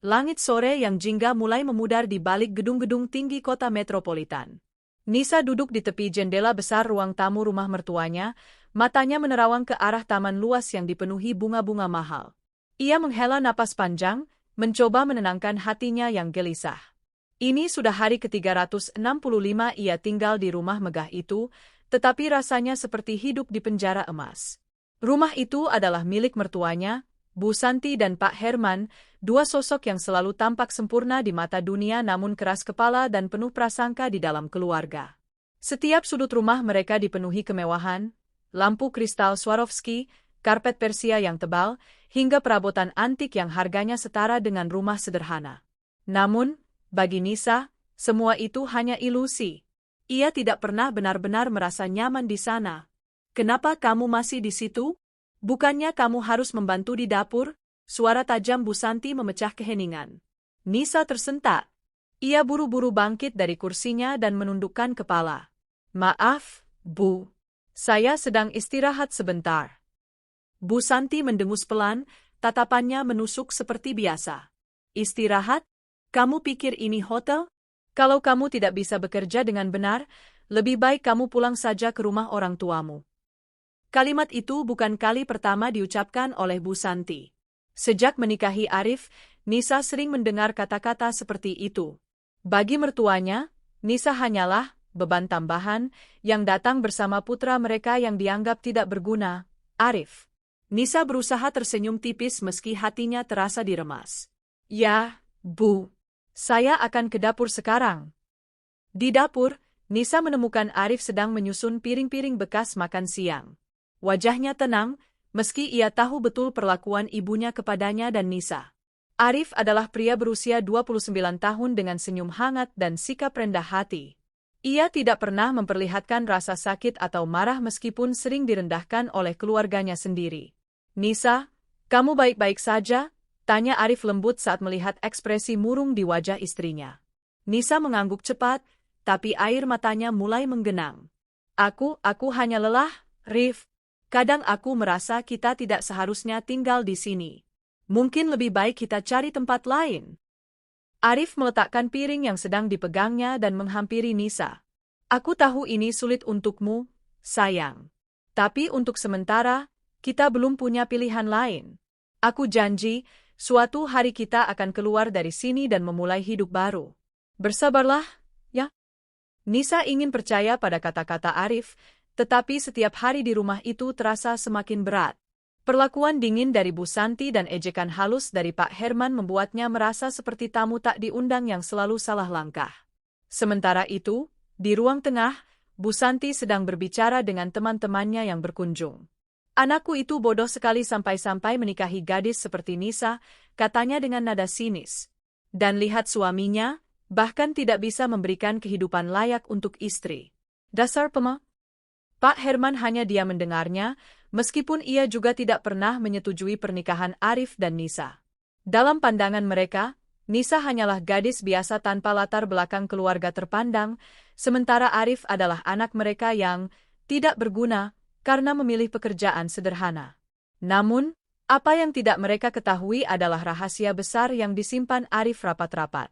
Langit sore yang jingga mulai memudar di balik gedung-gedung tinggi kota metropolitan. Nisa duduk di tepi jendela besar ruang tamu rumah mertuanya, matanya menerawang ke arah taman luas yang dipenuhi bunga-bunga mahal. Ia menghela napas panjang, mencoba menenangkan hatinya yang gelisah. Ini sudah hari ke-365 ia tinggal di rumah megah itu, tetapi rasanya seperti hidup di penjara emas. Rumah itu adalah milik mertuanya, Bu Santi dan Pak Herman, dua sosok yang selalu tampak sempurna di mata dunia namun keras kepala dan penuh prasangka di dalam keluarga. Setiap sudut rumah mereka dipenuhi kemewahan, lampu kristal Swarovski, karpet Persia yang tebal, hingga perabotan antik yang harganya setara dengan rumah sederhana. Namun, bagi Nisa, semua itu hanya ilusi. Ia tidak pernah benar-benar merasa nyaman di sana. "Kenapa kamu masih di situ? Bukannya kamu harus membantu di dapur?" Suara tajam Bu Santi memecah keheningan. Nisa tersentak. Ia buru-buru bangkit dari kursinya dan menundukkan kepala. "Maaf, Bu. Saya sedang istirahat sebentar." Bu Santi mendengus pelan, tatapannya menusuk seperti biasa. "Istirahat? Kamu pikir ini hotel? Kalau kamu tidak bisa bekerja dengan benar, lebih baik kamu pulang saja ke rumah orang tuamu." Kalimat itu bukan kali pertama diucapkan oleh Bu Santi. Sejak menikahi Arif, Nisa sering mendengar kata-kata seperti itu. Bagi mertuanya, Nisa hanyalah beban tambahan yang datang bersama putra mereka yang dianggap tidak berguna, Arif. Nisa berusaha tersenyum tipis meski hatinya terasa diremas. "Ya, Bu. Saya akan ke dapur sekarang." Di dapur, Nisa menemukan Arif sedang menyusun piring-piring bekas makan siang. Wajahnya tenang, meski ia tahu betul perlakuan ibunya kepadanya dan Nisa. Arif adalah pria berusia 29 tahun dengan senyum hangat dan sikap rendah hati. Ia tidak pernah memperlihatkan rasa sakit atau marah meskipun sering direndahkan oleh keluarganya sendiri. "Nisa, kamu baik-baik saja?" tanya Arif lembut saat melihat ekspresi murung di wajah istrinya. Nisa mengangguk cepat, tapi air matanya mulai menggenang. Aku hanya lelah, Rif. Kadang aku merasa kita tidak seharusnya tinggal di sini. Mungkin lebih baik kita cari tempat lain." Arif meletakkan piring yang sedang dipegangnya dan menghampiri Nisa. "Aku tahu ini sulit untukmu, sayang. Tapi untuk sementara, kita belum punya pilihan lain. Aku janji, suatu hari kita akan keluar dari sini dan memulai hidup baru. Bersabarlah, ya." Nisa ingin percaya pada kata-kata Arif, tetapi setiap hari di rumah itu terasa semakin berat. Perlakuan dingin dari Bu Santi dan ejekan halus dari Pak Herman membuatnya merasa seperti tamu tak diundang yang selalu salah langkah. Sementara itu, di ruang tengah, Bu Santi sedang berbicara dengan teman-temannya yang berkunjung. "Anakku itu bodoh sekali sampai-sampai menikahi gadis seperti Nisa," katanya dengan nada sinis. "Dan lihat suaminya, bahkan tidak bisa memberikan kehidupan layak untuk istri. Dasar pema." Pak Herman hanya diam mendengarnya, meskipun ia juga tidak pernah menyetujui pernikahan Arif dan Nisa. Dalam pandangan mereka, Nisa hanyalah gadis biasa tanpa latar belakang keluarga terpandang, sementara Arif adalah anak mereka yang tidak berguna karena memilih pekerjaan sederhana. Namun, apa yang tidak mereka ketahui adalah rahasia besar yang disimpan Arif rapat-rapat.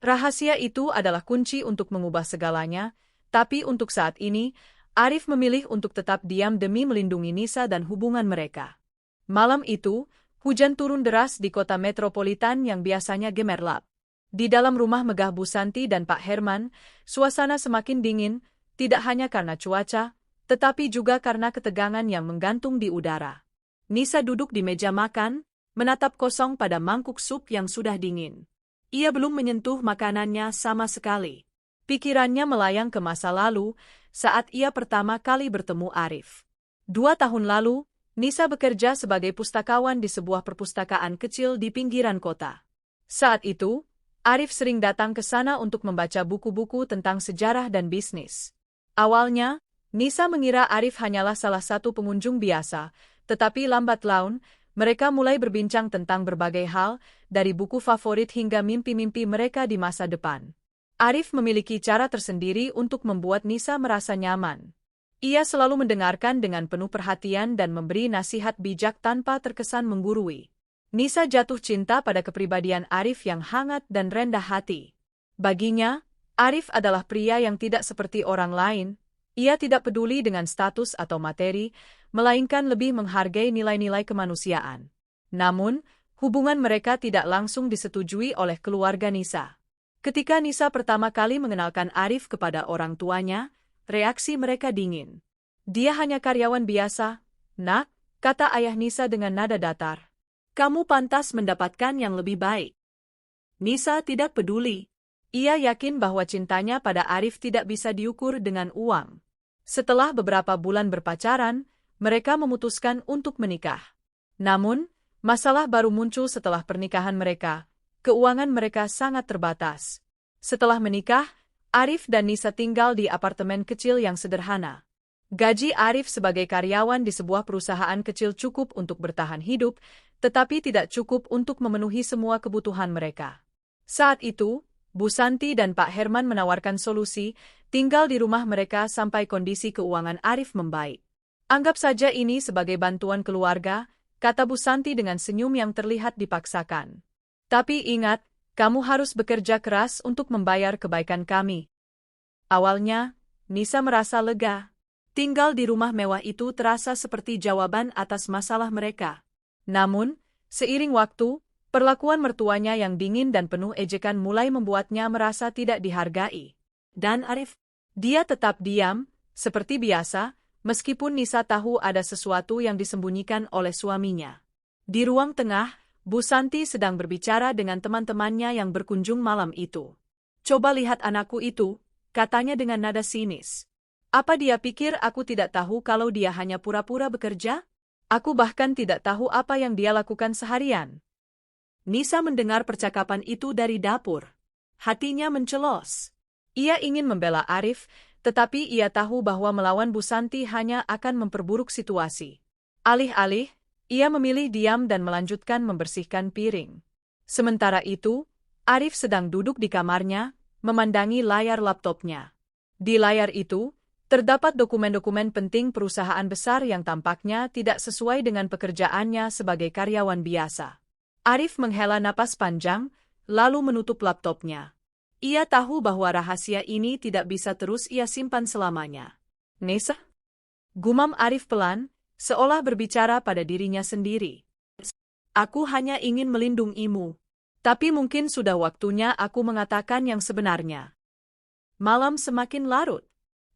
Rahasia itu adalah kunci untuk mengubah segalanya, tapi untuk saat ini, Arif memilih untuk tetap diam demi melindungi Nisa dan hubungan mereka. Malam itu, hujan turun deras di kota metropolitan yang biasanya gemerlap. Di dalam rumah megah Bu Santi dan Pak Herman, suasana semakin dingin, tidak hanya karena cuaca, tetapi juga karena ketegangan yang menggantung di udara. Nisa duduk di meja makan, menatap kosong pada mangkuk sup yang sudah dingin. Ia belum menyentuh makanannya sama sekali. Pikirannya melayang ke masa lalu, saat ia pertama kali bertemu Arif. 2 tahun lalu, Nisa bekerja sebagai pustakawan di sebuah perpustakaan kecil di pinggiran kota. Saat itu, Arif sering datang ke sana untuk membaca buku-buku tentang sejarah dan bisnis. Awalnya, Nisa mengira Arif hanyalah salah satu pengunjung biasa, tetapi lambat laun, mereka mulai berbincang tentang berbagai hal, dari buku favorit hingga mimpi-mimpi mereka di masa depan. Arif memiliki cara tersendiri untuk membuat Nisa merasa nyaman. Ia selalu mendengarkan dengan penuh perhatian dan memberi nasihat bijak tanpa terkesan menggurui. Nisa jatuh cinta pada kepribadian Arif yang hangat dan rendah hati. Baginya, Arif adalah pria yang tidak seperti orang lain. Ia tidak peduli dengan status atau materi, melainkan lebih menghargai nilai-nilai kemanusiaan. Namun, hubungan mereka tidak langsung disetujui oleh keluarga Nisa. Ketika Nisa pertama kali mengenalkan Arif kepada orang tuanya, reaksi mereka dingin. "Dia hanya karyawan biasa, Nak," kata ayah Nisa dengan nada datar. "Kamu pantas mendapatkan yang lebih baik." Nisa tidak peduli. Ia yakin bahwa cintanya pada Arif tidak bisa diukur dengan uang. Setelah beberapa bulan berpacaran, mereka memutuskan untuk menikah. Namun, masalah baru muncul setelah pernikahan mereka. Keuangan mereka sangat terbatas. Setelah menikah, Arif dan Nisa tinggal di apartemen kecil yang sederhana. Gaji Arif sebagai karyawan di sebuah perusahaan kecil cukup untuk bertahan hidup, tetapi tidak cukup untuk memenuhi semua kebutuhan mereka. Saat itu, Bu Santi dan Pak Herman menawarkan solusi, tinggal di rumah mereka sampai kondisi keuangan Arif membaik. "Anggap saja ini sebagai bantuan keluarga," kata Bu Santi dengan senyum yang terlihat dipaksakan. "Tapi ingat, kamu harus bekerja keras untuk membayar kebaikan kami." Awalnya, Nisa merasa lega. Tinggal di rumah mewah itu terasa seperti jawaban atas masalah mereka. Namun, seiring waktu, perlakuan mertuanya yang dingin dan penuh ejekan mulai membuatnya merasa tidak dihargai. Dan Arif, dia tetap diam, seperti biasa, meskipun Nisa tahu ada sesuatu yang disembunyikan oleh suaminya. Di ruang tengah, Bu Santi sedang berbicara dengan teman-temannya yang berkunjung malam itu. "Coba lihat anakku itu," katanya dengan nada sinis. "Apa dia pikir aku tidak tahu kalau dia hanya pura-pura bekerja? Aku bahkan tidak tahu apa yang dia lakukan seharian." Nisa mendengar percakapan itu dari dapur. Hatinya mencelos. Ia ingin membela Arif, tetapi ia tahu bahwa melawan Bu Santi hanya akan memperburuk situasi. Alih-alih, ia memilih diam dan melanjutkan membersihkan piring. Sementara itu, Arif sedang duduk di kamarnya, memandangi layar laptopnya. Di layar itu, terdapat dokumen-dokumen penting perusahaan besar yang tampaknya tidak sesuai dengan pekerjaannya sebagai karyawan biasa. Arif menghela napas panjang, lalu menutup laptopnya. Ia tahu bahwa rahasia ini tidak bisa terus ia simpan selamanya. "Nisa?" gumam Arif pelan, seolah berbicara pada dirinya sendiri. "Aku hanya ingin melindungimu. Tapi mungkin sudah waktunya aku mengatakan yang sebenarnya." Malam semakin larut.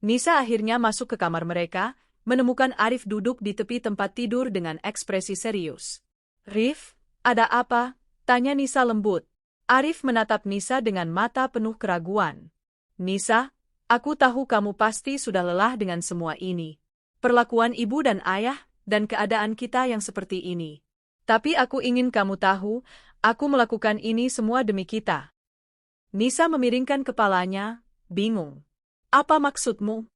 Nisa akhirnya masuk ke kamar mereka, menemukan Arif duduk di tepi tempat tidur dengan ekspresi serius. "Rif, ada apa?" tanya Nisa lembut. Arif menatap Nisa dengan mata penuh keraguan. "Nisa, aku tahu kamu pasti sudah lelah dengan semua ini. Perlakuan ibu dan ayah, dan keadaan kita yang seperti ini. Tapi aku ingin kamu tahu, aku melakukan ini semua demi kita." Nisa memiringkan kepalanya, bingung. "Apa maksudmu?"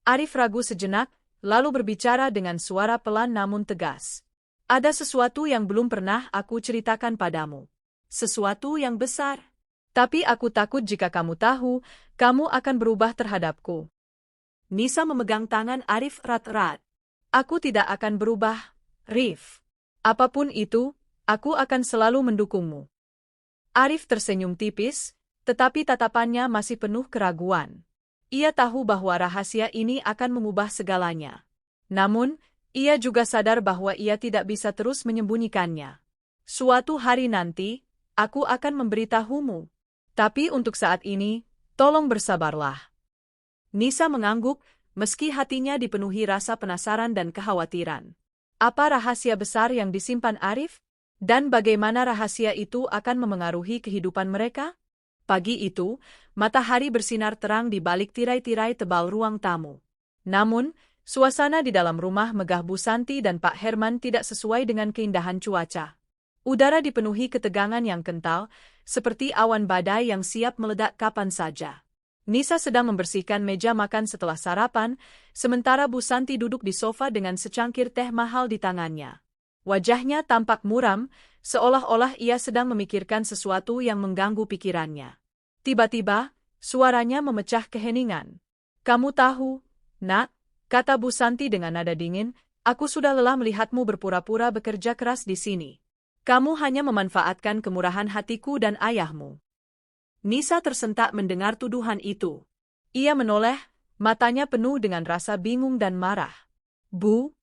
Arif ragu sejenak, lalu berbicara dengan suara pelan namun tegas. "Ada sesuatu yang belum pernah aku ceritakan padamu. Sesuatu yang besar. Tapi aku takut jika kamu tahu, kamu akan berubah terhadapku." Nisa memegang tangan Arif erat-erat. "Aku tidak akan berubah, Rif. Apapun itu, aku akan selalu mendukungmu." Arif tersenyum tipis, tetapi tatapannya masih penuh keraguan. Ia tahu bahwa rahasia ini akan mengubah segalanya. Namun, ia juga sadar bahwa ia tidak bisa terus menyembunyikannya. "Suatu hari nanti, aku akan memberitahumu. Tapi untuk saat ini, tolong bersabarlah." Nisa mengangguk, meski hatinya dipenuhi rasa penasaran dan kekhawatiran. Apa rahasia besar yang disimpan Arif? Dan bagaimana rahasia itu akan memengaruhi kehidupan mereka? Pagi itu, matahari bersinar terang di balik tirai-tirai tebal ruang tamu. Namun, suasana di dalam rumah megah Bu Santi dan Pak Herman tidak sesuai dengan keindahan cuaca. Udara dipenuhi ketegangan yang kental, seperti awan badai yang siap meledak kapan saja. Nisa sedang membersihkan meja makan setelah sarapan, sementara Bu Santi duduk di sofa dengan secangkir teh mahal di tangannya. Wajahnya tampak muram, seolah-olah ia sedang memikirkan sesuatu yang mengganggu pikirannya. Tiba-tiba, suaranya memecah keheningan. "Kamu tahu, Nak," kata Bu Santi dengan nada dingin, "aku sudah lelah melihatmu berpura-pura bekerja keras di sini. Kamu hanya memanfaatkan kemurahan hatiku dan ayahmu. Nisa tersentak mendengar tuduhan itu. Ia menoleh, matanya penuh dengan rasa bingung dan marah. Bu,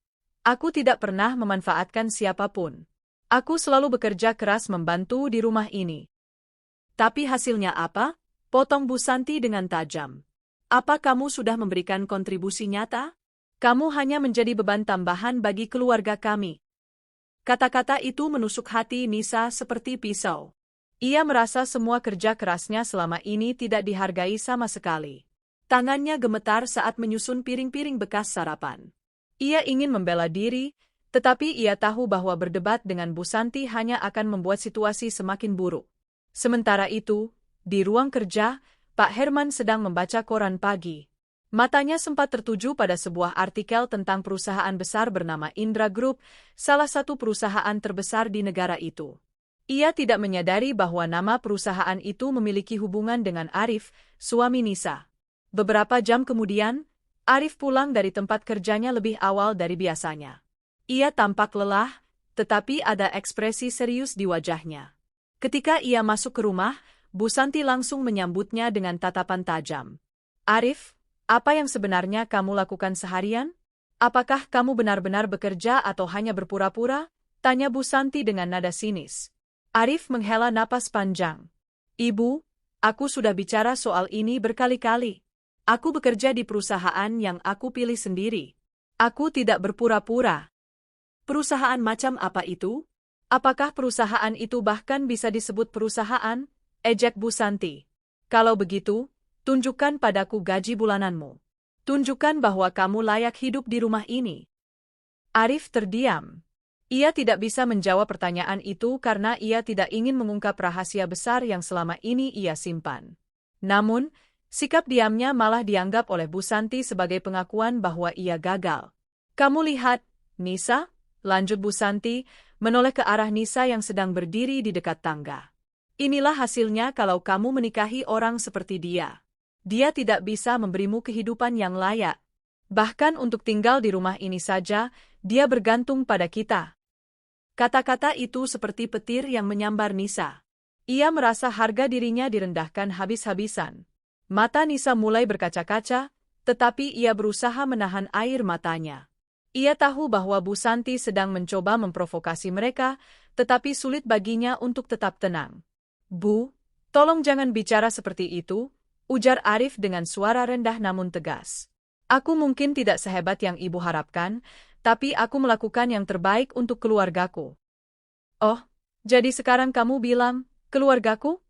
aku tidak pernah memanfaatkan siapapun. Aku selalu bekerja keras membantu di rumah ini. Tapi hasilnya apa? Potong Bu Santi dengan tajam. Apa kamu sudah memberikan kontribusi nyata? Kamu hanya menjadi beban tambahan bagi keluarga kami. Kata-kata itu menusuk hati Nisa seperti pisau. Ia merasa semua kerja kerasnya selama ini tidak dihargai sama sekali. Tangannya gemetar saat menyusun piring-piring bekas sarapan. Ia ingin membela diri, tetapi ia tahu bahwa berdebat dengan Bu Santi hanya akan membuat situasi semakin buruk. Sementara itu, di ruang kerja, Pak Herman sedang membaca koran pagi. Matanya sempat tertuju pada sebuah artikel tentang perusahaan besar bernama Indra Group, salah satu perusahaan terbesar di negara itu. Ia tidak menyadari bahwa nama perusahaan itu memiliki hubungan dengan Arif, suami Nisa. Beberapa jam kemudian, Arif pulang dari tempat kerjanya lebih awal dari biasanya. Ia tampak lelah, tetapi ada ekspresi serius di wajahnya. Ketika ia masuk ke rumah, Bu Santi langsung menyambutnya dengan tatapan tajam. Arif, apa yang sebenarnya kamu lakukan seharian? Apakah kamu benar-benar bekerja atau hanya berpura-pura? Tanya Bu Santi dengan nada sinis. Arif menghela napas panjang. Ibu, aku sudah bicara soal ini berkali-kali. Aku bekerja di perusahaan yang aku pilih sendiri. Aku tidak berpura-pura. Perusahaan macam apa itu? Apakah perusahaan itu bahkan bisa disebut perusahaan? Ejek Bu Santi. Kalau begitu, tunjukkan padaku gaji bulananmu. Tunjukkan bahwa kamu layak hidup di rumah ini. Arif terdiam. Ia tidak bisa menjawab pertanyaan itu karena ia tidak ingin mengungkap rahasia besar yang selama ini ia simpan. Namun, sikap diamnya malah dianggap oleh Bu Santi sebagai pengakuan bahwa ia gagal. Kamu lihat, Nisa, lanjut Bu Santi, menoleh ke arah Nisa yang sedang berdiri di dekat tangga. Inilah hasilnya kalau kamu menikahi orang seperti dia. Dia tidak bisa memberimu kehidupan yang layak. Bahkan untuk tinggal di rumah ini saja, dia bergantung pada kita. Kata-kata itu seperti petir yang menyambar Nisa. Ia merasa harga dirinya direndahkan habis-habisan. Mata Nisa mulai berkaca-kaca, tetapi ia berusaha menahan air matanya. Ia tahu bahwa Bu Santi sedang mencoba memprovokasi mereka, tetapi sulit baginya untuk tetap tenang. Bu, tolong jangan bicara seperti itu, ujar Arif dengan suara rendah namun tegas. Aku mungkin tidak sehebat yang ibu harapkan, tapi aku melakukan yang terbaik untuk keluargaku. Oh, jadi sekarang kamu bilang, keluargaku?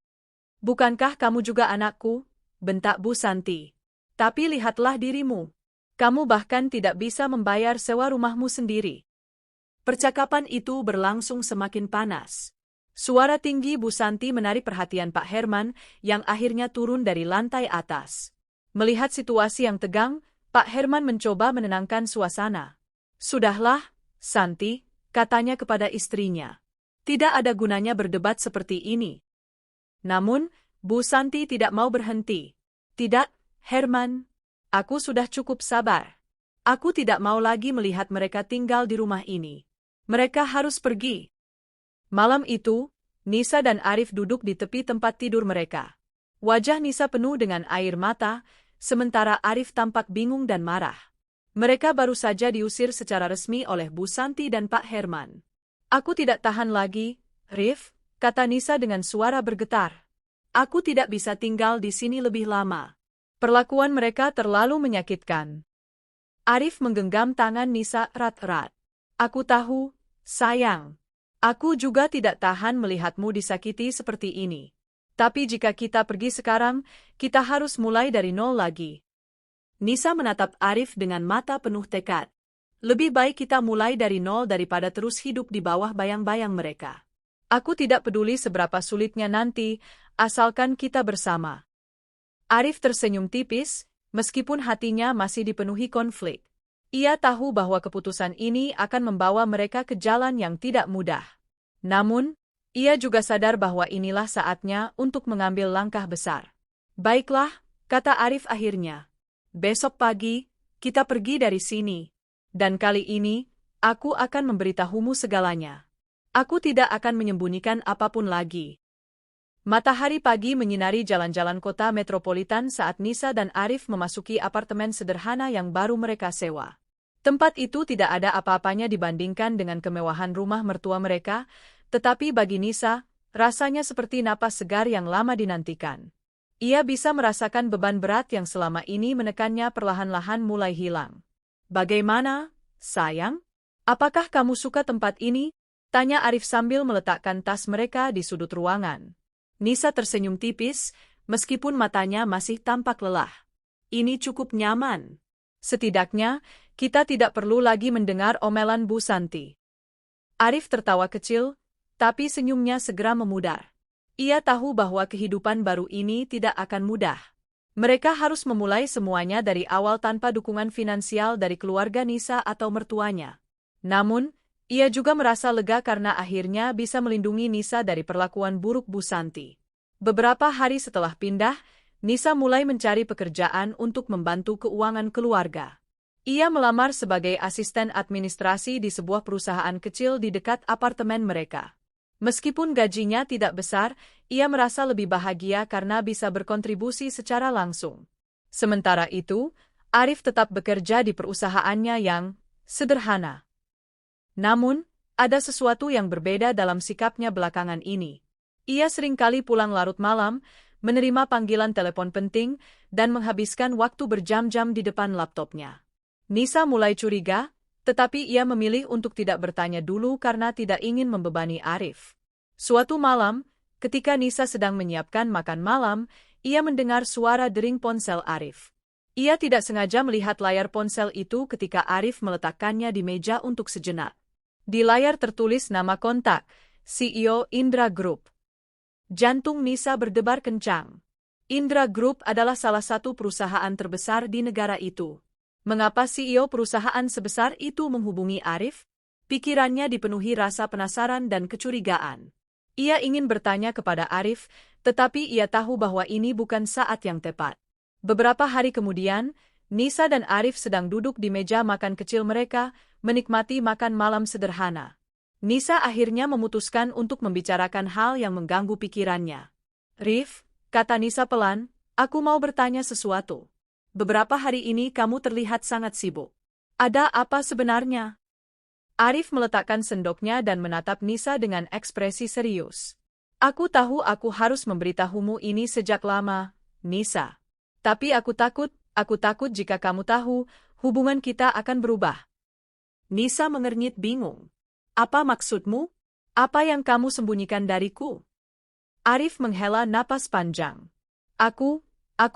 Bukankah kamu juga anakku? Bentak Bu Santi. Tapi lihatlah dirimu. Kamu bahkan tidak bisa membayar sewa rumahmu sendiri. Percakapan itu berlangsung semakin panas. Suara tinggi Bu Santi menarik perhatian Pak Herman yang akhirnya turun dari lantai atas. Melihat situasi yang tegang, Pak Herman mencoba menenangkan suasana. Sudahlah, Santi, katanya kepada istrinya. Tidak ada gunanya berdebat seperti ini. Namun, Bu Santi tidak mau berhenti. Tidak, Herman. Aku sudah cukup sabar. Aku tidak mau lagi melihat mereka tinggal di rumah ini. Mereka harus pergi. Malam itu, Nisa dan Arif duduk di tepi tempat tidur mereka. Wajah Nisa penuh dengan air mata, sementara Arif tampak bingung dan marah. Mereka baru saja diusir secara resmi oleh Bu Santi dan Pak Herman. Aku tidak tahan lagi, Rif, kata Nisa dengan suara bergetar. Aku tidak bisa tinggal di sini lebih lama. Perlakuan mereka terlalu menyakitkan. Arif menggenggam tangan Nisa erat-erat. Aku tahu, sayang. Aku juga tidak tahan melihatmu disakiti seperti ini. Tapi jika kita pergi sekarang, kita harus mulai dari nol lagi. Nisa menatap Arif dengan mata penuh tekad. Lebih baik kita mulai dari nol daripada terus hidup di bawah bayang-bayang mereka. Aku tidak peduli seberapa sulitnya nanti, asalkan kita bersama. Arif tersenyum tipis, meskipun hatinya masih dipenuhi konflik. Ia tahu bahwa keputusan ini akan membawa mereka ke jalan yang tidak mudah. Namun, ia juga sadar bahwa inilah saatnya untuk mengambil langkah besar. Baiklah, kata Arif akhirnya. Besok pagi, kita pergi dari sini. Dan kali ini, aku akan memberitahumu segalanya. Aku tidak akan menyembunyikan apapun lagi. Matahari pagi menyinari jalan-jalan kota metropolitan saat Nisa dan Arif memasuki apartemen sederhana yang baru mereka sewa. Tempat itu tidak ada apa-apanya dibandingkan dengan kemewahan rumah mertua mereka, tetapi bagi Nisa, rasanya seperti napas segar yang lama dinantikan. Ia bisa merasakan beban berat yang selama ini menekannya perlahan-lahan mulai hilang. "Bagaimana, sayang? Apakah kamu suka tempat ini?" tanya Arif sambil meletakkan tas mereka di sudut ruangan. Nisa tersenyum tipis, meskipun matanya masih tampak lelah. "Ini cukup nyaman. Setidaknya, kita tidak perlu lagi mendengar omelan Bu Santi." Arif tertawa kecil, tapi senyumnya segera memudar. Ia tahu bahwa kehidupan baru ini tidak akan mudah. Mereka harus memulai semuanya dari awal tanpa dukungan finansial dari keluarga Nisa atau mertuanya. Namun, ia juga merasa lega karena akhirnya bisa melindungi Nisa dari perlakuan buruk Bu Santi. Beberapa hari setelah pindah, Nisa mulai mencari pekerjaan untuk membantu keuangan keluarga. Ia melamar sebagai asisten administrasi di sebuah perusahaan kecil di dekat apartemen mereka. Meskipun gajinya tidak besar, ia merasa lebih bahagia karena bisa berkontribusi secara langsung. Sementara itu, Arif tetap bekerja di perusahaannya yang sederhana. Namun, ada sesuatu yang berbeda dalam sikapnya belakangan ini. Ia seringkali pulang larut malam, menerima panggilan telepon penting, dan menghabiskan waktu berjam-jam di depan laptopnya. Nisa mulai curiga, tetapi ia memilih untuk tidak bertanya dulu karena tidak ingin membebani Arif. Suatu malam, ketika Nisa sedang menyiapkan makan malam, ia mendengar suara dering ponsel Arif. Ia tidak sengaja melihat layar ponsel itu ketika Arif meletakkannya di meja untuk sejenak. Di layar tertulis nama kontak, CEO Indra Group. Jantung Nisa berdebar kencang. Indra Group adalah salah satu perusahaan terbesar di negara itu. Mengapa CEO perusahaan sebesar itu menghubungi Arif? Pikirannya dipenuhi rasa penasaran dan kecurigaan. Ia ingin bertanya kepada Arif, tetapi ia tahu bahwa ini bukan saat yang tepat. Beberapa hari kemudian, Nisa dan Arif sedang duduk di meja makan kecil mereka, menikmati makan malam sederhana. Nisa akhirnya memutuskan untuk membicarakan hal yang mengganggu pikirannya. "Rif," kata Nisa pelan, "aku mau bertanya sesuatu. Beberapa hari ini kamu terlihat sangat sibuk. Ada apa sebenarnya?" Arif meletakkan sendoknya dan menatap Nisa dengan ekspresi serius. "Aku tahu aku harus memberitahumu ini sejak lama, Nisa. Tapi aku takut jika kamu tahu, hubungan kita akan berubah." Nisa mengernyit bingung. "Apa maksudmu? Apa yang kamu sembunyikan dariku?" Arif menghela napas panjang. Aku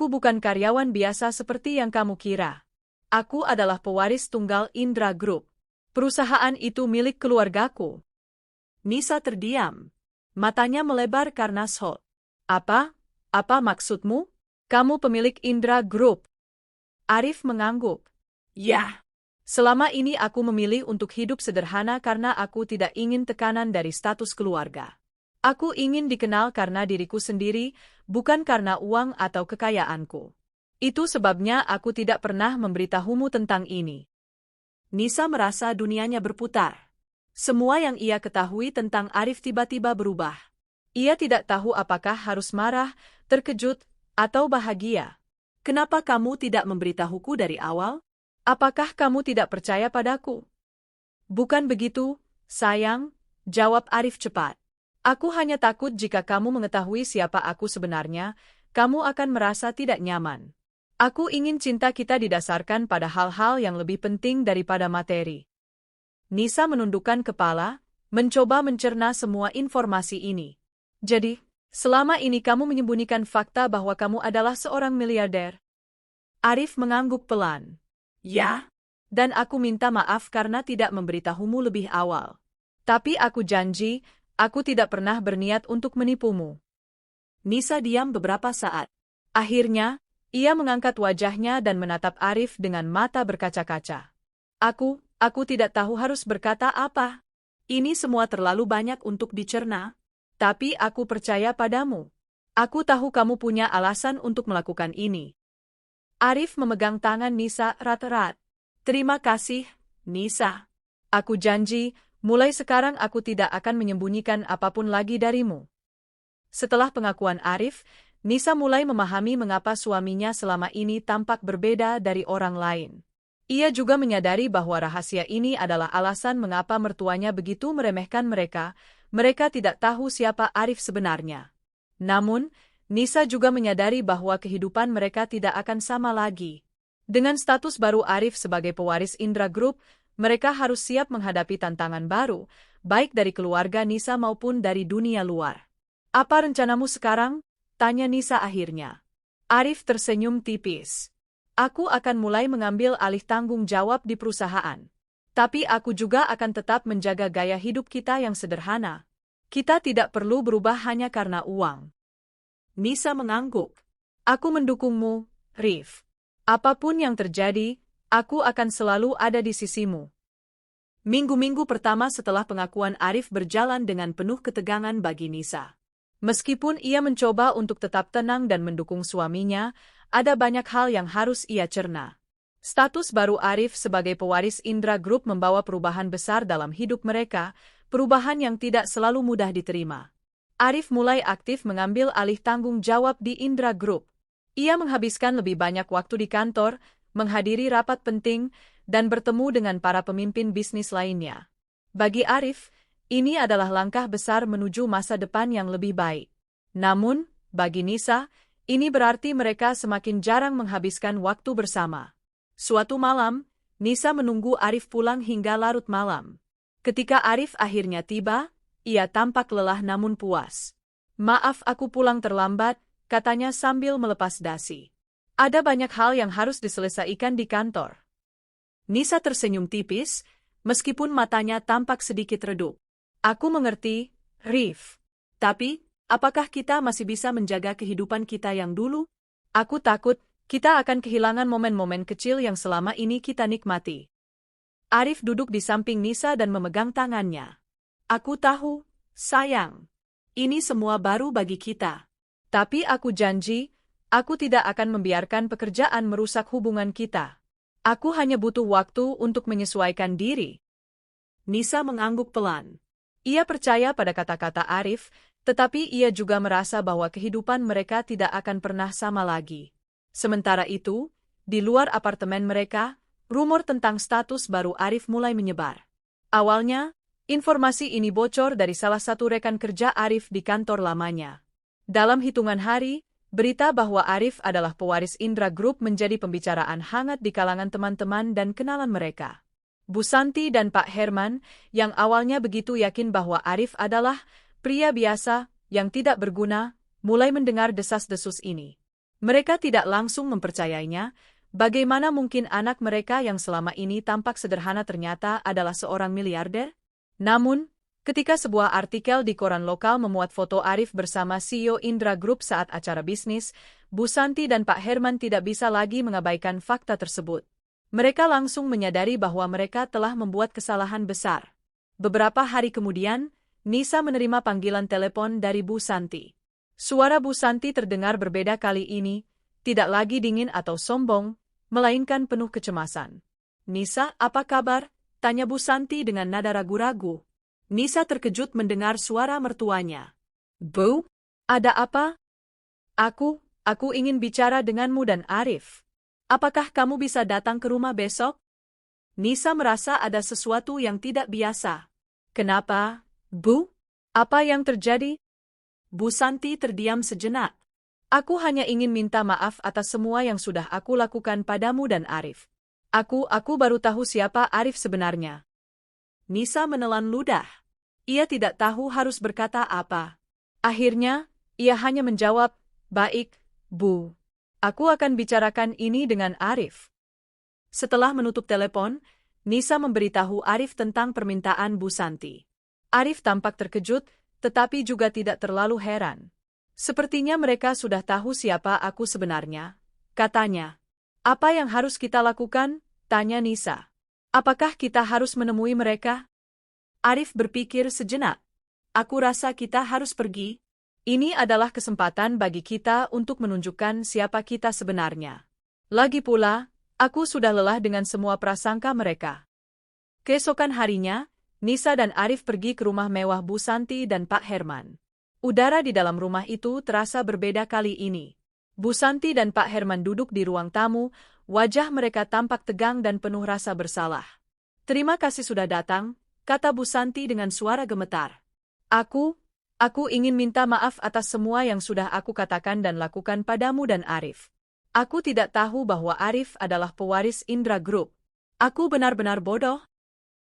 bukan karyawan biasa seperti yang kamu kira. Aku adalah pewaris tunggal Indra Group. Perusahaan itu milik keluargaku." Nisa terdiam. Matanya melebar karena shock. Apa maksudmu? Kamu pemilik Indra Group?" Arif mengangguk. "Ya. Selama ini aku memilih untuk hidup sederhana karena aku tidak ingin tekanan dari status keluarga. Aku ingin dikenal karena diriku sendiri, bukan karena uang atau kekayaanku. Itu sebabnya aku tidak pernah memberitahumu tentang ini." Nisa merasa dunianya berputar. Semua yang ia ketahui tentang Arif tiba-tiba berubah. Ia tidak tahu apakah harus marah, terkejut, atau bahagia. "Kenapa kamu tidak memberitahuku dari awal? Apakah kamu tidak percaya padaku?" "Bukan begitu, sayang," jawab Arif cepat. "Aku hanya takut jika kamu mengetahui siapa aku sebenarnya, kamu akan merasa tidak nyaman. Aku ingin cinta kita didasarkan pada hal-hal yang lebih penting daripada materi." Nisa menundukkan kepala, mencoba mencerna semua informasi ini. "Jadi, selama ini kamu menyembunyikan fakta bahwa kamu adalah seorang miliarder?" Arif mengangguk pelan. "Ya. Dan aku minta maaf karena tidak memberitahumu lebih awal. Tapi aku janji, aku tidak pernah berniat untuk menipumu." Nisa diam beberapa saat. Akhirnya, ia mengangkat wajahnya dan menatap Arif dengan mata berkaca-kaca. Aku tidak tahu harus berkata apa. Ini semua terlalu banyak untuk dicerna. Tapi aku percaya padamu. Aku tahu kamu punya alasan untuk melakukan ini." Arif memegang tangan Nisa erat-erat. "Terima kasih, Nisa. Aku janji, Mulai sekarang aku tidak akan menyembunyikan apapun lagi darimu. Setelah pengakuan Arif, Nisa mulai memahami mengapa suaminya selama ini tampak berbeda dari orang lain. Ia juga menyadari bahwa rahasia ini adalah alasan mengapa mertuanya begitu meremehkan mereka. Mereka tidak tahu siapa Arif sebenarnya. Namun, Nisa juga menyadari bahwa kehidupan mereka tidak akan sama lagi. Dengan status baru Arif sebagai pewaris Indra Group, mereka harus siap menghadapi tantangan baru, baik dari keluarga Nisa maupun dari dunia luar. Apa rencanamu sekarang? Tanya Nisa akhirnya. Arif tersenyum tipis. Aku akan mulai mengambil alih tanggung jawab di perusahaan. Tapi aku juga akan tetap menjaga gaya hidup kita yang sederhana. Kita tidak perlu berubah hanya karena uang. Nisa mengangguk. Aku mendukungmu, Rif. Apapun yang terjadi, aku akan selalu ada di sisimu. Minggu-minggu pertama setelah pengakuan Arif berjalan dengan penuh ketegangan bagi Nisa. Meskipun ia mencoba untuk tetap tenang dan mendukung suaminya, ada banyak hal yang harus ia cerna. Status baru Arif sebagai pewaris Indra Group membawa perubahan besar dalam hidup mereka, perubahan yang tidak selalu mudah diterima. Arif mulai aktif mengambil alih tanggung jawab di Indra Group. Ia menghabiskan lebih banyak waktu di kantor, menghadiri rapat penting, dan bertemu dengan para pemimpin bisnis lainnya. Bagi Arif, ini adalah langkah besar menuju masa depan yang lebih baik. Namun, bagi Nisa, ini berarti mereka semakin jarang menghabiskan waktu bersama. Suatu malam, Nisa menunggu Arif pulang hingga larut malam. Ketika Arif akhirnya tiba, ia tampak lelah namun puas. "Maaf aku pulang terlambat," katanya sambil melepas dasi. "Ada banyak hal yang harus diselesaikan di kantor." Nisa tersenyum tipis, meskipun matanya tampak sedikit redup. "Aku mengerti, Rif. Tapi, apakah kita masih bisa menjaga kehidupan kita yang dulu? Aku takut kita akan kehilangan momen-momen kecil yang selama ini kita nikmati." Arif duduk di samping Nisa dan memegang tangannya. "Aku tahu, sayang. Ini semua baru bagi kita. Tapi aku janji, aku tidak akan membiarkan pekerjaan merusak hubungan kita. Aku hanya butuh waktu untuk menyesuaikan diri." Nisa mengangguk pelan. Ia percaya pada kata-kata Arif, tetapi ia juga merasa bahwa kehidupan mereka tidak akan pernah sama lagi. Sementara itu, di luar apartemen mereka, rumor tentang status baru Arif mulai menyebar. Awalnya, informasi ini bocor dari salah satu rekan kerja Arif di kantor lamanya. Dalam hitungan hari, berita bahwa Arif adalah pewaris Indra Group menjadi pembicaraan hangat di kalangan teman-teman dan kenalan mereka. Bu Santi dan Pak Herman, yang awalnya begitu yakin bahwa Arif adalah pria biasa yang tidak berguna, mulai mendengar desas-desus ini. Mereka tidak langsung mempercayainya. Bagaimana mungkin anak mereka yang selama ini tampak sederhana ternyata adalah seorang miliarder? Namun, ketika sebuah artikel di koran lokal memuat foto Arif bersama CEO Indra Group saat acara bisnis, Bu Santi dan Pak Herman tidak bisa lagi mengabaikan fakta tersebut. Mereka langsung menyadari bahwa mereka telah membuat kesalahan besar. Beberapa hari kemudian, Nisa menerima panggilan telepon dari Bu Santi. Suara Bu Santi terdengar berbeda kali ini, tidak lagi dingin atau sombong, melainkan penuh kecemasan. "Nisa, apa kabar?" tanya Bu Santi dengan nada ragu-ragu. Nisa terkejut mendengar suara mertuanya. "Bu, ada apa?" Aku ingin bicara denganmu dan Arif. Apakah kamu bisa datang ke rumah besok?" Nisa merasa ada sesuatu yang tidak biasa. "Kenapa, Bu? Apa yang terjadi?" Bu Santi terdiam sejenak. "Aku hanya ingin minta maaf atas semua yang sudah aku lakukan padamu dan Arif. Aku baru tahu siapa Arif sebenarnya." Nisa menelan ludah. Ia tidak tahu harus berkata apa. Akhirnya, ia hanya menjawab, "Baik, Bu. Aku akan bicarakan ini dengan Arif." Setelah menutup telepon, Nisa memberitahu Arif tentang permintaan Bu Santi. Arif tampak terkejut, tetapi juga tidak terlalu heran. "Sepertinya mereka sudah tahu siapa aku sebenarnya," katanya. "Apa yang harus kita lakukan?" tanya Nisa. "Apakah kita harus menemui mereka?" Arif berpikir sejenak. "Aku rasa kita harus pergi. Ini adalah kesempatan bagi kita untuk menunjukkan siapa kita sebenarnya. Lagi pula, aku sudah lelah dengan semua prasangka mereka." Keesokan harinya, Nisa dan Arif pergi ke rumah mewah Bu Santi dan Pak Herman. Udara di dalam rumah itu terasa berbeda kali ini. Bu Santi dan Pak Herman duduk di ruang tamu, wajah mereka tampak tegang dan penuh rasa bersalah. "Terima kasih sudah datang," kata Bu Santi dengan suara gemetar. Aku ingin minta maaf atas semua yang sudah aku katakan dan lakukan padamu dan Arif. Aku tidak tahu bahwa Arif adalah pewaris Indra Group. Aku benar-benar bodoh."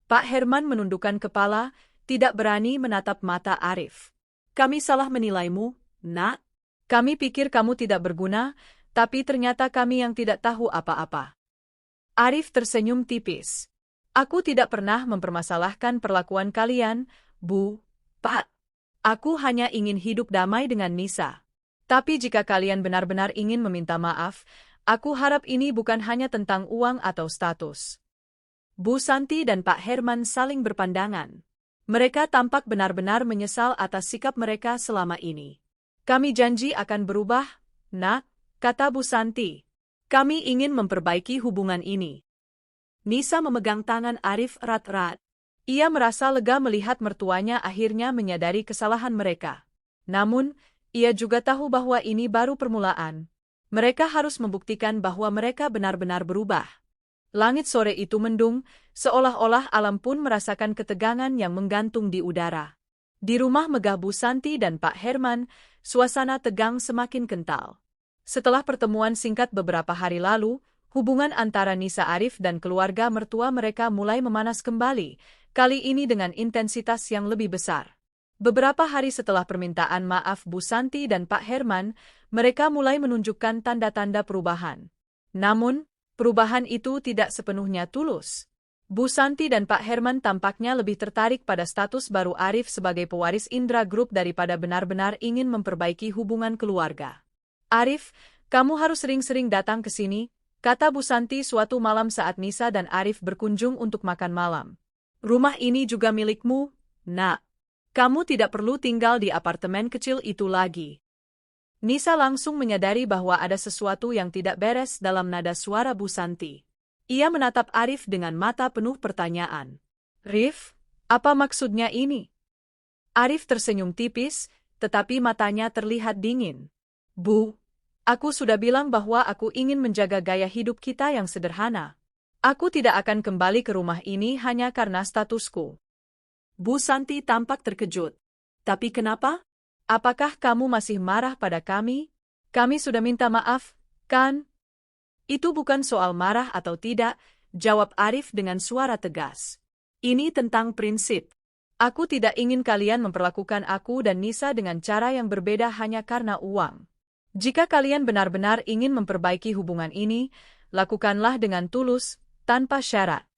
Pak Herman menundukkan kepala, tidak berani menatap mata Arif. "Kami salah menilaimu, Nak. Kami pikir kamu tidak berguna, tapi ternyata kami yang tidak tahu apa-apa." Arif tersenyum tipis. "Aku tidak pernah mempermasalahkan perlakuan kalian, Bu, Pak. Aku hanya ingin hidup damai dengan Nisa. Tapi jika kalian benar-benar ingin meminta maaf, aku harap ini bukan hanya tentang uang atau status." Bu Santi dan Pak Herman saling berpandangan. Mereka tampak benar-benar menyesal atas sikap mereka selama ini. "Kami janji akan berubah, Nak," kata Bu Santi. "Kami ingin memperbaiki hubungan ini." Nisa memegang tangan Arif erat-erat. Ia merasa lega melihat mertuanya akhirnya menyadari kesalahan mereka. Namun, ia juga tahu bahwa ini baru permulaan. Mereka harus membuktikan bahwa mereka benar-benar berubah. Langit sore itu mendung, seolah-olah alam pun merasakan ketegangan yang menggantung di udara. Di rumah megah Bu Santi dan Pak Herman, suasana tegang semakin kental. Setelah pertemuan singkat beberapa hari lalu, hubungan antara Nisa Arif dan keluarga mertua mereka mulai memanas kembali, kali ini dengan intensitas yang lebih besar. Beberapa hari setelah permintaan maaf Bu Santi dan Pak Herman, mereka mulai menunjukkan tanda-tanda perubahan. Namun, perubahan itu tidak sepenuhnya tulus. Bu Santi dan Pak Herman tampaknya lebih tertarik pada status baru Arif sebagai pewaris Indra Group daripada benar-benar ingin memperbaiki hubungan keluarga. "Arif, kamu harus sering-sering datang ke sini," kata Bu Santi suatu malam saat Nisa dan Arif berkunjung untuk makan malam. "Rumah ini juga milikmu, Nak. Kamu tidak perlu tinggal di apartemen kecil itu lagi." Nisa langsung menyadari bahwa ada sesuatu yang tidak beres dalam nada suara Bu Santi. Ia menatap Arif dengan mata penuh pertanyaan. "Rif, apa maksudnya ini?" Arif tersenyum tipis, tetapi matanya terlihat dingin. "Bu, aku sudah bilang bahwa aku ingin menjaga gaya hidup kita yang sederhana. Aku tidak akan kembali ke rumah ini hanya karena statusku." Bu Santi tampak terkejut. "Tapi kenapa? Apakah kamu masih marah pada kami? Kami sudah minta maaf, kan?" "Itu bukan soal marah atau tidak," jawab Arif dengan suara tegas. "Ini tentang prinsip. Aku tidak ingin kalian memperlakukan aku dan Nisa dengan cara yang berbeda hanya karena uang. Jika kalian benar-benar ingin memperbaiki hubungan ini, lakukanlah dengan tulus, tanpa syarat."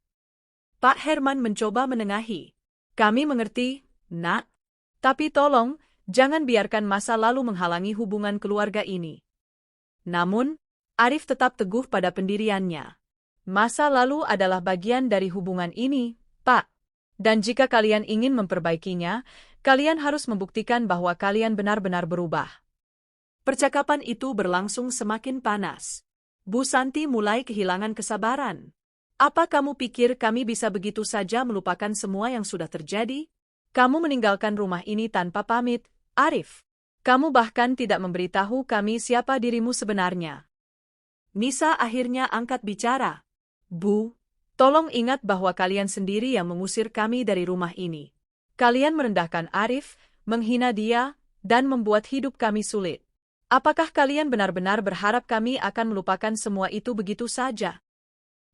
Pak Herman mencoba menengahi. "Kami mengerti, Nak. Tapi tolong, jangan biarkan masa lalu menghalangi hubungan keluarga ini." Namun, Arif tetap teguh pada pendiriannya. "Masa lalu adalah bagian dari hubungan ini, Pak. Dan jika kalian ingin memperbaikinya, kalian harus membuktikan bahwa kalian benar-benar berubah." Percakapan itu berlangsung semakin panas. Bu Santi mulai kehilangan kesabaran. "Apa kamu pikir kami bisa begitu saja melupakan semua yang sudah terjadi? Kamu meninggalkan rumah ini tanpa pamit, Arif. Kamu bahkan tidak memberitahu kami siapa dirimu sebenarnya." Nisa akhirnya angkat bicara. "Bu, tolong ingat bahwa kalian sendiri yang mengusir kami dari rumah ini. Kalian merendahkan Arif, menghina dia, dan membuat hidup kami sulit. Apakah kalian benar-benar berharap kami akan melupakan semua itu begitu saja?"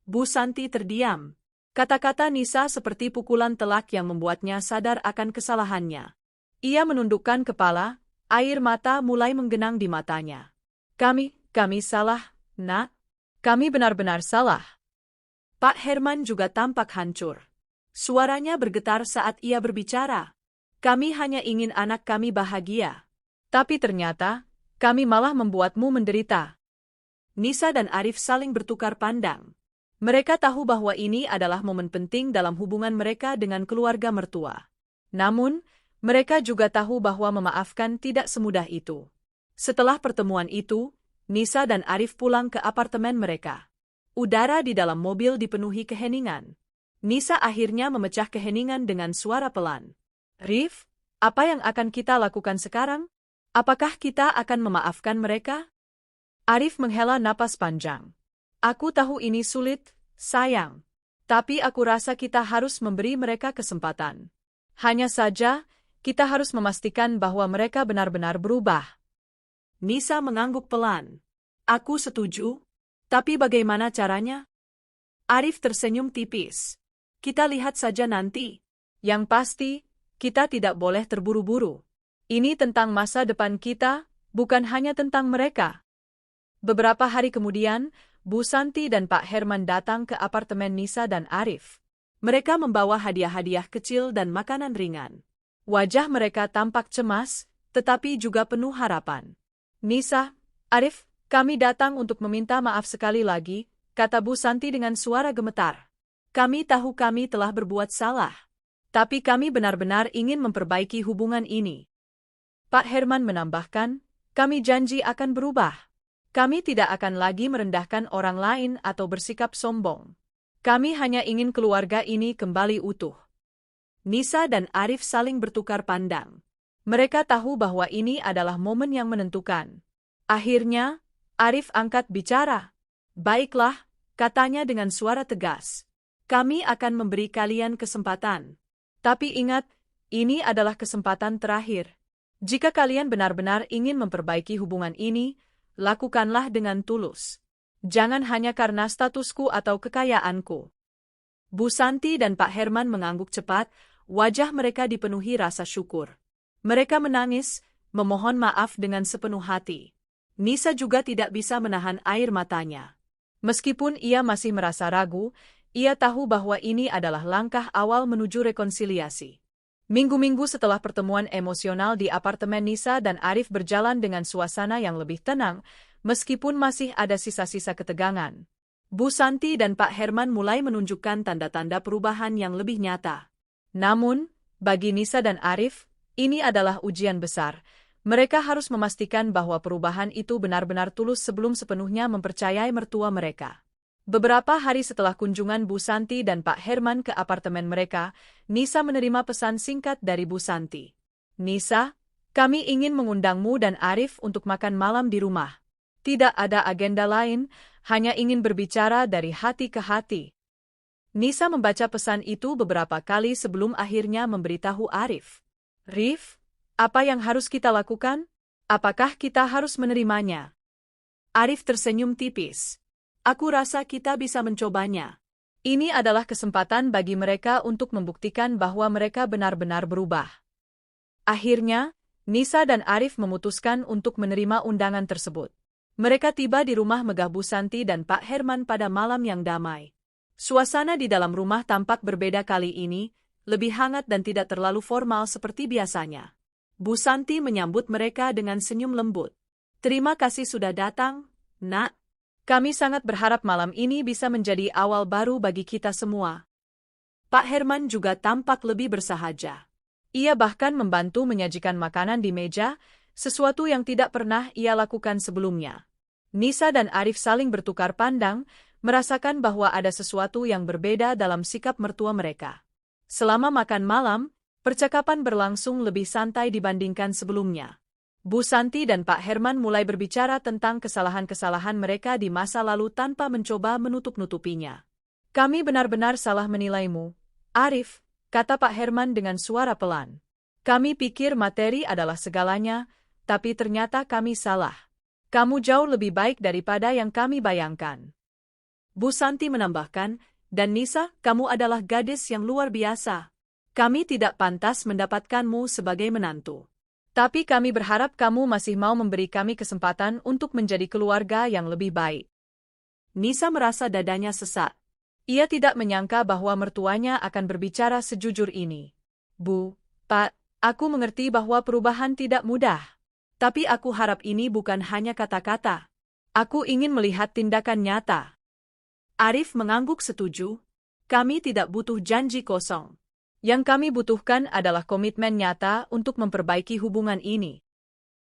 Bu Santi terdiam. Kata-kata Nisa seperti pukulan telak yang membuatnya sadar akan kesalahannya. Ia menundukkan kepala, air mata mulai menggenang di matanya. Kami salah, Nak. Kami benar-benar salah." Pak Herman juga tampak hancur. Suaranya bergetar saat ia berbicara. "Kami hanya ingin anak kami bahagia. Tapi ternyata, kami malah membuatmu menderita." Nisa dan Arif saling bertukar pandang. Mereka tahu bahwa ini adalah momen penting dalam hubungan mereka dengan keluarga mertua. Namun, mereka juga tahu bahwa memaafkan tidak semudah itu. Setelah pertemuan itu, Nisa dan Arif pulang ke apartemen mereka. Udara di dalam mobil dipenuhi keheningan. Nisa akhirnya memecah keheningan dengan suara pelan. Rif, apa yang akan kita lakukan sekarang? Apakah kita akan memaafkan mereka? Arif menghela napas panjang. Aku tahu ini sulit, sayang. Tapi aku rasa kita harus memberi mereka kesempatan. Hanya saja, kita harus memastikan bahwa mereka benar-benar berubah. Nisa mengangguk pelan. Aku setuju. Tapi bagaimana caranya? Arif tersenyum tipis. Kita lihat saja nanti. Yang pasti, kita tidak boleh terburu-buru. Ini tentang masa depan kita, bukan hanya tentang mereka. Beberapa hari kemudian, Bu Santi dan Pak Herman datang ke apartemen Nisa dan Arif. Mereka membawa hadiah-hadiah kecil dan makanan ringan. Wajah mereka tampak cemas, tetapi juga penuh harapan. Nisa, Arif, kami datang untuk meminta maaf sekali lagi, kata Bu Santi dengan suara gemetar. Kami tahu kami telah berbuat salah. Tapi kami benar-benar ingin memperbaiki hubungan ini. Pak Herman menambahkan, kami janji akan berubah. Kami tidak akan lagi merendahkan orang lain atau bersikap sombong. Kami hanya ingin keluarga ini kembali utuh. Nisa dan Arif saling bertukar pandang. Mereka tahu bahwa ini adalah momen yang menentukan. Akhirnya, Arif angkat bicara. Baiklah, katanya dengan suara tegas. Kami akan memberi kalian kesempatan. Tapi ingat, ini adalah kesempatan terakhir. Jika kalian benar-benar ingin memperbaiki hubungan ini, lakukanlah dengan tulus. Jangan hanya karena statusku atau kekayaanku. Bu Santi dan Pak Herman mengangguk cepat, wajah mereka dipenuhi rasa syukur. Mereka menangis, memohon maaf dengan sepenuh hati. Nisa juga tidak bisa menahan air matanya. Meskipun ia masih merasa ragu, ia tahu bahwa ini adalah langkah awal menuju rekonsiliasi. Minggu-minggu setelah pertemuan emosional di apartemen Nisa dan Arif berjalan dengan suasana yang lebih tenang, meskipun masih ada sisa-sisa ketegangan. Bu Santi dan Pak Herman mulai menunjukkan tanda-tanda perubahan yang lebih nyata. Namun, bagi Nisa dan Arif, ini adalah ujian besar. Mereka harus memastikan bahwa perubahan itu benar-benar tulus sebelum sepenuhnya mempercayai mertua mereka. Beberapa hari setelah kunjungan Bu Santi dan Pak Herman ke apartemen mereka, Nisa menerima pesan singkat dari Bu Santi. Nisa, kami ingin mengundangmu dan Arif untuk makan malam di rumah. Tidak ada agenda lain, hanya ingin berbicara dari hati ke hati. Nisa membaca pesan itu beberapa kali sebelum akhirnya memberitahu Arif. Rif, apa yang harus kita lakukan? Apakah kita harus menerimanya? Arif tersenyum tipis. Aku rasa kita bisa mencobanya. Ini adalah kesempatan bagi mereka untuk membuktikan bahwa mereka benar-benar berubah. Akhirnya, Nisa dan Arif memutuskan untuk menerima undangan tersebut. Mereka tiba di rumah megah Bu Santi dan Pak Herman pada malam yang damai. Suasana di dalam rumah tampak berbeda kali ini, lebih hangat dan tidak terlalu formal seperti biasanya. Bu Santi menyambut mereka dengan senyum lembut. Terima kasih sudah datang, Nak. Kami sangat berharap malam ini bisa menjadi awal baru bagi kita semua. Pak Herman juga tampak lebih bersahaja. Ia bahkan membantu menyajikan makanan di meja, sesuatu yang tidak pernah ia lakukan sebelumnya. Nisa dan Arif saling bertukar pandang, merasakan bahwa ada sesuatu yang berbeda dalam sikap mertua mereka. Selama makan malam, percakapan berlangsung lebih santai dibandingkan sebelumnya. Bu Santi dan Pak Herman mulai berbicara tentang kesalahan-kesalahan mereka di masa lalu tanpa mencoba menutup-nutupinya. Kami benar-benar salah menilaimu, Arif, kata Pak Herman dengan suara pelan. Kami pikir materi adalah segalanya, tapi ternyata kami salah. Kamu jauh lebih baik daripada yang kami bayangkan. Bu Santi menambahkan, dan Nisa, kamu adalah gadis yang luar biasa. Kami tidak pantas mendapatkanmu sebagai menantu. Tapi kami berharap kamu masih mau memberi kami kesempatan untuk menjadi keluarga yang lebih baik. Nisa merasa dadanya sesak. Ia tidak menyangka bahwa mertuanya akan berbicara sejujur ini. Bu, Pak, aku mengerti bahwa perubahan tidak mudah. Tapi aku harap ini bukan hanya kata-kata. Aku ingin melihat tindakan nyata. Arif mengangguk setuju. Kami tidak butuh janji kosong. Yang kami butuhkan adalah komitmen nyata untuk memperbaiki hubungan ini.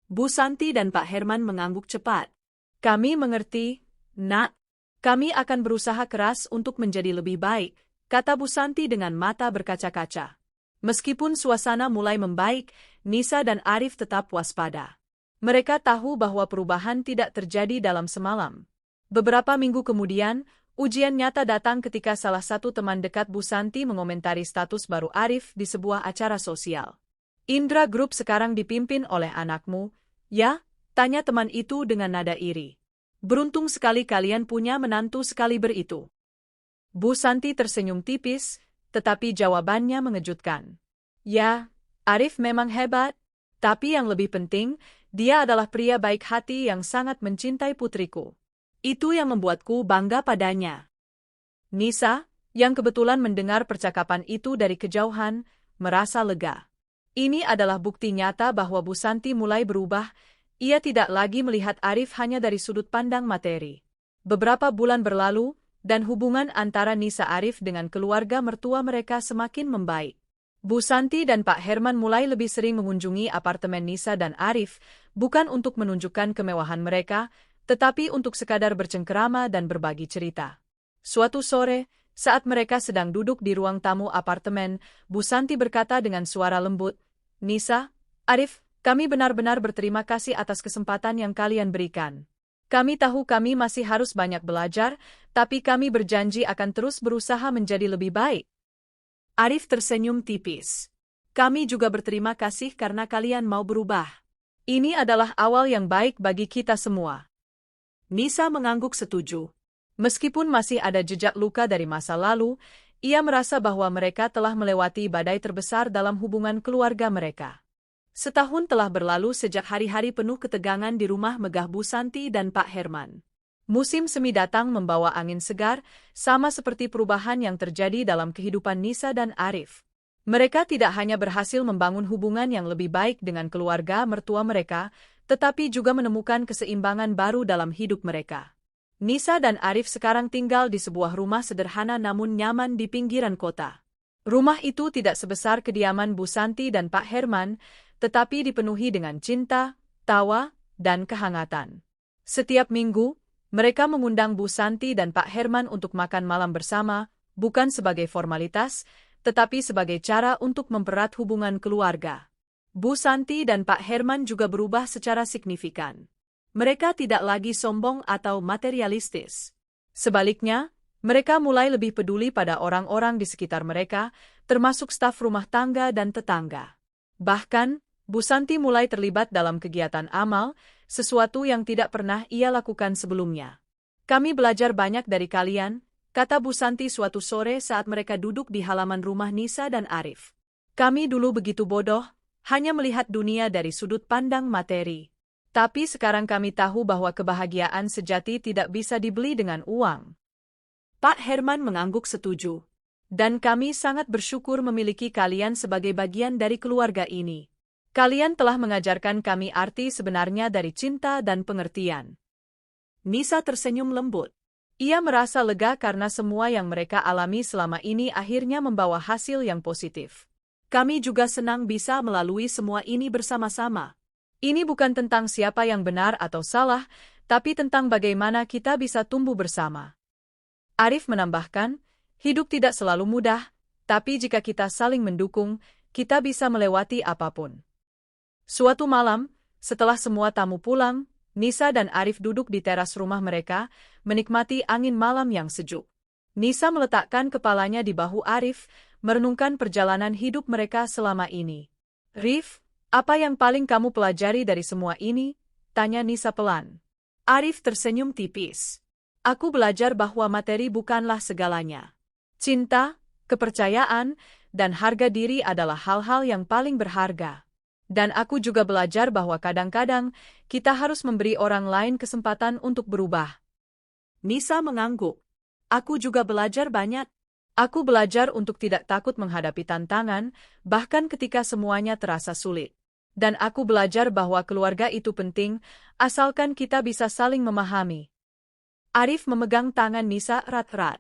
Bu Santi dan Pak Herman mengangguk cepat. Kami mengerti, Nak. Kami akan berusaha keras untuk menjadi lebih baik, kata Bu Santi dengan mata berkaca-kaca. Meskipun suasana mulai membaik, Nisa dan Arif tetap waspada. Mereka tahu bahwa perubahan tidak terjadi dalam semalam. Beberapa minggu kemudian, ujian nyata datang ketika salah satu teman dekat Bu Santi mengomentari status baru Arif di sebuah acara sosial. "Indra Group sekarang dipimpin oleh anakmu, ya?" tanya teman itu dengan nada iri. "Beruntung sekali kalian punya menantu sekaliber itu." Bu Santi tersenyum tipis, tetapi jawabannya mengejutkan. "Ya, Arif memang hebat, tapi yang lebih penting, dia adalah pria baik hati yang sangat mencintai putriku. Itu yang membuatku bangga padanya." Nisa, yang kebetulan mendengar percakapan itu dari kejauhan, merasa lega. Ini adalah bukti nyata bahwa Bu Santi mulai berubah. Ia tidak lagi melihat Arif hanya dari sudut pandang materi. Beberapa bulan berlalu, dan hubungan antara Nisa Arif dengan keluarga mertua mereka semakin membaik. Bu Santi dan Pak Herman mulai lebih sering mengunjungi apartemen Nisa dan Arif, bukan untuk menunjukkan kemewahan mereka, tetapi untuk sekadar bercengkerama dan berbagi cerita. Suatu sore, saat mereka sedang duduk di ruang tamu apartemen, Bu Santi berkata dengan suara lembut, "Nisa, Arif, kami benar-benar berterima kasih atas kesempatan yang kalian berikan. Kami tahu kami masih harus banyak belajar, tapi kami berjanji akan terus berusaha menjadi lebih baik." Arif tersenyum tipis. "Kami juga berterima kasih karena kalian mau berubah. Ini adalah awal yang baik bagi kita semua." Nisa mengangguk setuju. Meskipun masih ada jejak luka dari masa lalu, ia merasa bahwa mereka telah melewati badai terbesar dalam hubungan keluarga mereka. Setahun telah berlalu sejak hari-hari penuh ketegangan di rumah megah Bu Santi dan Pak Herman. Musim semi datang membawa angin segar, sama seperti perubahan yang terjadi dalam kehidupan Nisa dan Arif. Mereka tidak hanya berhasil membangun hubungan yang lebih baik dengan keluarga mertua mereka, tetapi juga menemukan keseimbangan baru dalam hidup mereka. Nisa dan Arif sekarang tinggal di sebuah rumah sederhana namun nyaman di pinggiran kota. Rumah itu tidak sebesar kediaman Bu Santi dan Pak Herman, tetapi dipenuhi dengan cinta, tawa, dan kehangatan. Setiap minggu, mereka mengundang Bu Santi dan Pak Herman untuk makan malam bersama, bukan sebagai formalitas, tetapi sebagai cara untuk mempererat hubungan keluarga. Bu Santi dan Pak Herman juga berubah secara signifikan. Mereka tidak lagi sombong atau materialistis. Sebaliknya, mereka mulai lebih peduli pada orang-orang di sekitar mereka, termasuk staf rumah tangga dan tetangga. Bahkan, Bu Santi mulai terlibat dalam kegiatan amal, sesuatu yang tidak pernah ia lakukan sebelumnya. "Kami belajar banyak dari kalian," kata Bu Santi suatu sore saat mereka duduk di halaman rumah Nisa dan Arif. "Kami dulu begitu bodoh, hanya melihat dunia dari sudut pandang materi. Tapi sekarang kami tahu bahwa kebahagiaan sejati tidak bisa dibeli dengan uang." Pak Herman mengangguk setuju. "Dan kami sangat bersyukur memiliki kalian sebagai bagian dari keluarga ini. Kalian telah mengajarkan kami arti sebenarnya dari cinta dan pengertian." Nisa tersenyum lembut. Ia merasa lega karena semua yang mereka alami selama ini akhirnya membawa hasil yang positif. "Kami juga senang bisa melalui semua ini bersama-sama. Ini bukan tentang siapa yang benar atau salah, tapi tentang bagaimana kita bisa tumbuh bersama." Arif menambahkan, "Hidup tidak selalu mudah, tapi jika kita saling mendukung, kita bisa melewati apapun." Suatu malam, setelah semua tamu pulang, Nisa dan Arif duduk di teras rumah mereka, menikmati angin malam yang sejuk. Nisa meletakkan kepalanya di bahu Arif, merenungkan perjalanan hidup mereka selama ini. "Rif, apa yang paling kamu pelajari dari semua ini?" tanya Nisa pelan. Arif tersenyum tipis. "Aku belajar bahwa materi bukanlah segalanya. Cinta, kepercayaan, dan harga diri adalah hal-hal yang paling berharga. Dan aku juga belajar bahwa kadang-kadang kita harus memberi orang lain kesempatan untuk berubah." Nisa mengangguk. "Aku juga belajar banyak. Aku belajar untuk tidak takut menghadapi tantangan, bahkan ketika semuanya terasa sulit. Dan aku belajar bahwa keluarga itu penting, asalkan kita bisa saling memahami." Arif memegang tangan Nisa erat-erat.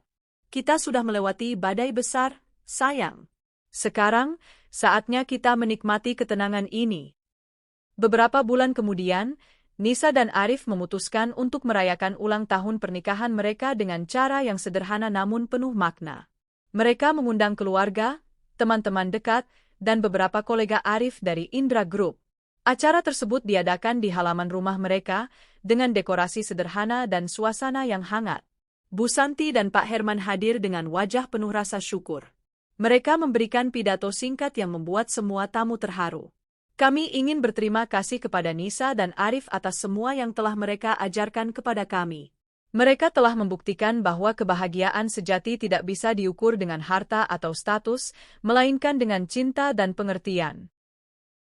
"Kita sudah melewati badai besar, sayang. Sekarang, saatnya kita menikmati ketenangan ini." Beberapa bulan kemudian, Nisa dan Arif memutuskan untuk merayakan ulang tahun pernikahan mereka dengan cara yang sederhana namun penuh makna. Mereka mengundang keluarga, teman-teman dekat, dan beberapa kolega Arif dari Indra Group. Acara tersebut diadakan di halaman rumah mereka, dengan dekorasi sederhana dan suasana yang hangat. Bu Santi dan Pak Herman hadir dengan wajah penuh rasa syukur. Mereka memberikan pidato singkat yang membuat semua tamu terharu. Kami ingin berterima kasih kepada Nisa dan Arif atas semua yang telah mereka ajarkan kepada kami. Mereka telah membuktikan bahwa kebahagiaan sejati tidak bisa diukur dengan harta atau status, melainkan dengan cinta dan pengertian.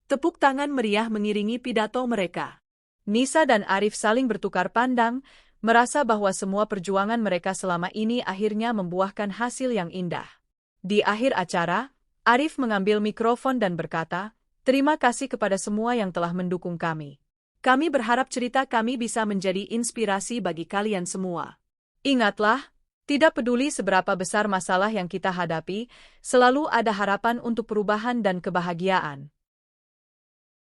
Tepuk tangan meriah mengiringi pidato mereka. Nisa dan Arif saling bertukar pandang, merasa bahwa semua perjuangan mereka selama ini akhirnya membuahkan hasil yang indah. Di akhir acara, Arif mengambil mikrofon dan berkata, "Terima kasih kepada semua yang telah mendukung kami. Kami berharap cerita kami bisa menjadi inspirasi bagi kalian semua. Ingatlah, tidak peduli seberapa besar masalah yang kita hadapi, selalu ada harapan untuk perubahan dan kebahagiaan."